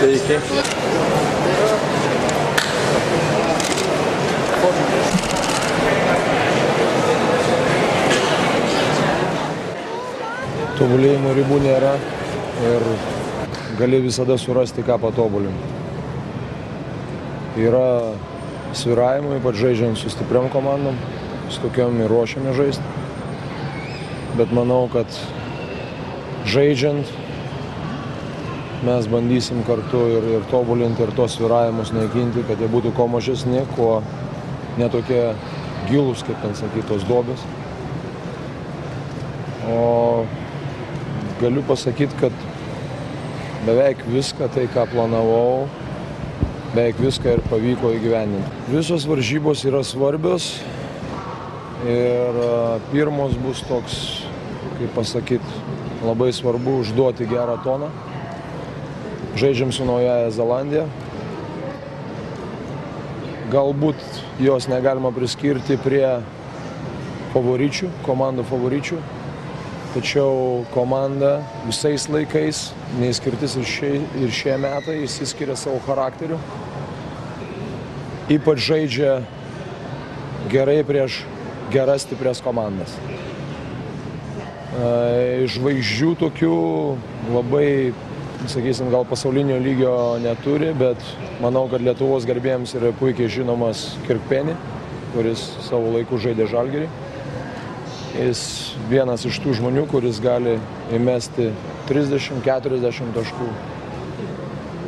Sveiki. Tobulėjimo ribų nėra ir gali visada surasti, ką patobulinti. Yra svyravimai, ypač žaidžiant su stipriom komandom, su tokiom ir ruošiame žaisti. Bet manau, kad žaidžiant mes bandysim kartu ir tobulinti, ir tos svyravimus naikinti, kad jie būtų kuo mažesni, kuo netokie gilūs, kaip ten sakytos, duobės. O galiu pasakyti, kad beveik viską tai, ką planavau, beveik viską ir pavyko įgyvendinti. Visos varžybos yra svarbios ir pirmos bus toks, kaip pasakyti, labai svarbu užduoti gerą toną. Žaidžiam su Naująja Zelandija. Galbūt jos negalima priskirti prie favoričių, komandų favoričių. Tačiau komanda visais laikais, neįskirtis ir šie metai, išsiskiria savo charakteriu. Ypač žaidžia gerai prieš geras stiprias komandas. Žvaigždžių tokių labai, sakysim, gal pasaulinio lygio neturi, bet manau, kad Lietuvos gerbėjams yra puikiai žinomas Kirkpenny, kuris savo laiku žaidė Žalgirį. Jis vienas iš tų žmonių, kuris gali įmesti 30-40 taškų.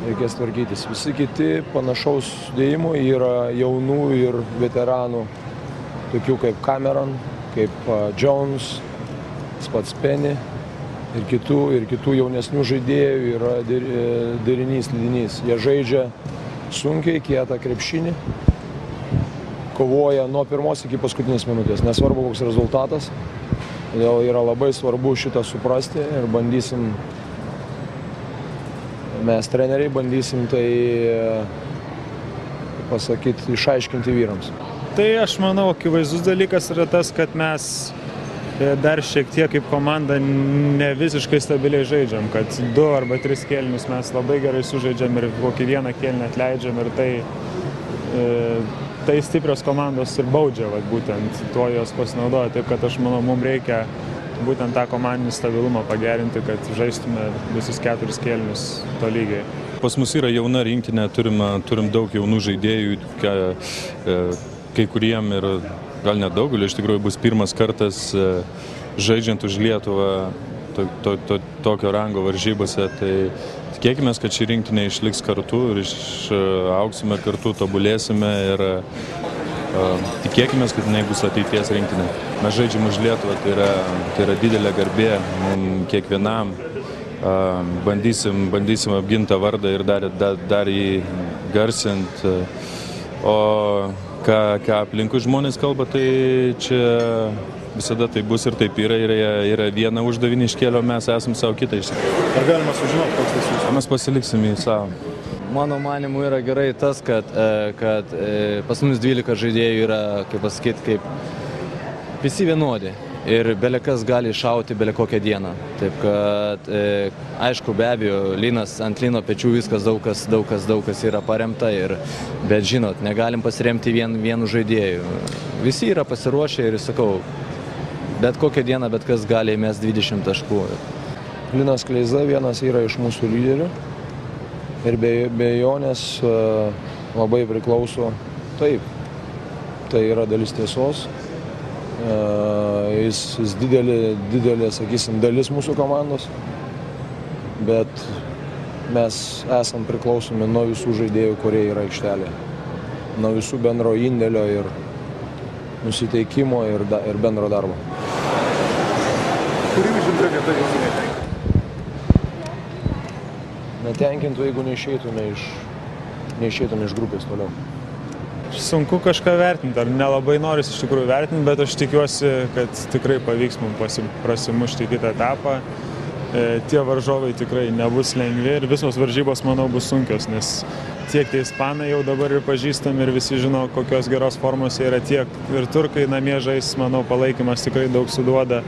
Reikės tvarkytis. Visi kiti panašaus sudėjimo yra jaunų ir veteranų, tokių kaip Cameron, kaip Jones, pats Penny ir kitų jaunesnių žaidėjų yra derinys, lydinys. Jie žaidžia sunkiai, kietą krepšinį, kovoja nuo pirmos iki paskutinės minutės, nesvarbu koks rezultatas. Todėl yra labai svarbu šitą suprasti ir bandysim, mes treneriai bandysim tai pasakyti, išaiškinti vyrams. Tai aš manau, akivaizdus dalykas yra tas, kad mes dar šiek tiek kaip komanda ne visiškai stabiliai žaidžiam, kad 2 arba 3 kėlinius mes labai gerai sužaidžiam ir kokį vieną kėlinį atleidžiam ir tai stiprios komandos ir baudžia, būtent tuo jos pasinaudoja. Taip kad aš manau, mums reikia būtent tą komandinį stabilumą pagerinti, kad žaistume visus 4 kėlinius tolygiai. Pas mus yra jauna rinktinė, turim daug jaunų žaidėjų, kai kuriem ir gal net daugeliu, iš tikrųjų bus pirmas kartas žaidžiant už Lietuvą tokio rango varžybose. Tai tikėkime, kad ši rinktinė išliks kartu ir išaugsime kartu, tobulėsime ir tikėkime, kad jinai bus ateities rinktinė. Mes žaidžiam už Lietuvą, tai yra didelė garbė kiekvienam. Bandysim apginti tą vardą ir dar jį garsinti. O ką aplinkui žmonės kalba, tai čia visada tai bus ir taip yra vieną uždavinį iškėlę, mes esam savo kitą išsikėlę. Ar galima sužinoti, koks tas jūsų? Mes pasiliksim į savo. Mano manimu yra gerai tas, kad pas mus 12 žaidėjų yra, kaip pasakyti, kaip visi vienodi. Ir belekas gali šauti belekokią dieną. Taip kad, aišku, be abejo, ant Lino pečių viskas daug kas yra paremta, bet žinot, negalim pasiremti vienu žaidėju. Visi yra pasiruošę ir sakau, bet kokią dieną bet kas gali įmesti 20 taškų. Linas Kleiza vienas yra iš mūsų lyderių ir be jonės labai priklauso, taip, tai yra dalis tiesos. Jis didelė, sakysim, dalis mūsų komandos, bet mes esam priklausomi nuo visų žaidėjų, kurie yra aikštelėje. Nuo visų bendro indėlio ir nusiteikimo ir bendro darbo. Kuri užimta vieta jūsų netenkintų? Netenkintų, jeigu neišeitume iš grupės toliau. Sunku kažką vertinti, ar nelabai noris iš tikrųjų vertinti, bet aš tikiuosi, kad tikrai pavyks mums prasimušti į kitą etapą. tie varžovai tikrai nebus lengvi ir visos varžybos, manau, bus sunkios, nes tiek tie ispanai jau dabar ir pažįstami ir visi žino, kokios geros formos yra, tiek ir turkai namie žais, manau, palaikymas tikrai daug suduoda.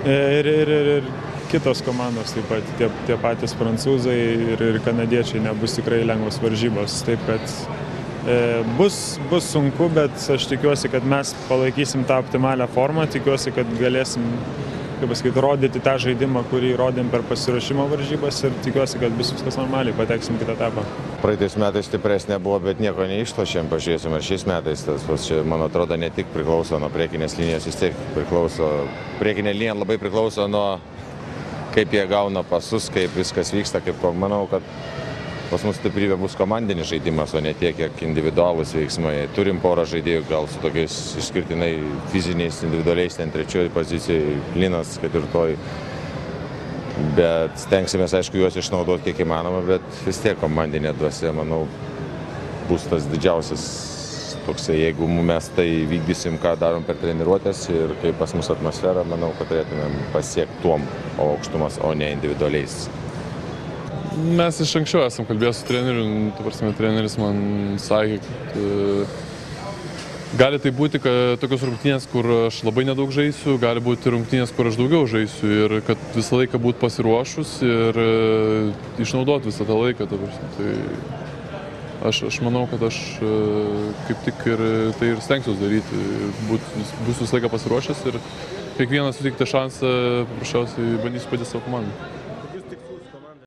Ir kitos komandos taip pat, tie patys prancūzai ir kanadiečiai nebus tikrai lengvos varžybos. Taip kad bus sunku, bet aš tikiuosi, kad mes palaikysim tą optimalią formą, tikiuosi, kad galėsim, kaip pasakyti, rodyti tą žaidimą, kurį rodėm per pasiruošimo varžybas ir tikiuosi, kad bus viskas normaliai, pateksim kitą etapą. Praeitais metais stipresnė buvo, bet nieko neišlošėm, pažiūrėsim, ar šiais metais tas, čia, man atrodo, ne tik priklauso nuo priekinės linijos, vis tiek priklauso, priekinė linija labai priklauso nuo kaip jie gauna pasus, kaip viskas vyksta, kaip manau, kad pas mus stiprybė bus komandinis žaidimas, o ne tiek, kiek individualūs veiksmai. Turim porą žaidėjų gal su tokiais išskirtinai fiziniais, individualiais, ten trečioji pozicijai, Linas ketvirtoji. Bet stengsimės, aišku, juos išnaudoti kiek įmanoma, bet vis tiek komandinė dvasia, manau, bus tas didžiausias toksai, jeigu mes tai vykdysim, ką darom per treniruotės ir kaip pas mus atmosfera, manau, kad turėtumėm pasiekti tuom aukštumas, o ne individualiais. Mes iš anksčiau esam kalbėję su treneriu, treneris man sakė, kad gali tai būti, kad tokios rungtynės, kur aš labai nedaug žaisiu, gali būti rungtynės, kur aš daugiau žaisiu ir kad visą laiką būt pasiruošus ir išnaudoti visą tą laiką. Tai aš manau, kad aš kaip tik ir tai ir stengsiuos daryti, būsiu visą laiką pasiruošęs ir kiekvieną sutiktą šansą paprasčiausiai bandysiu padėti savo komandai.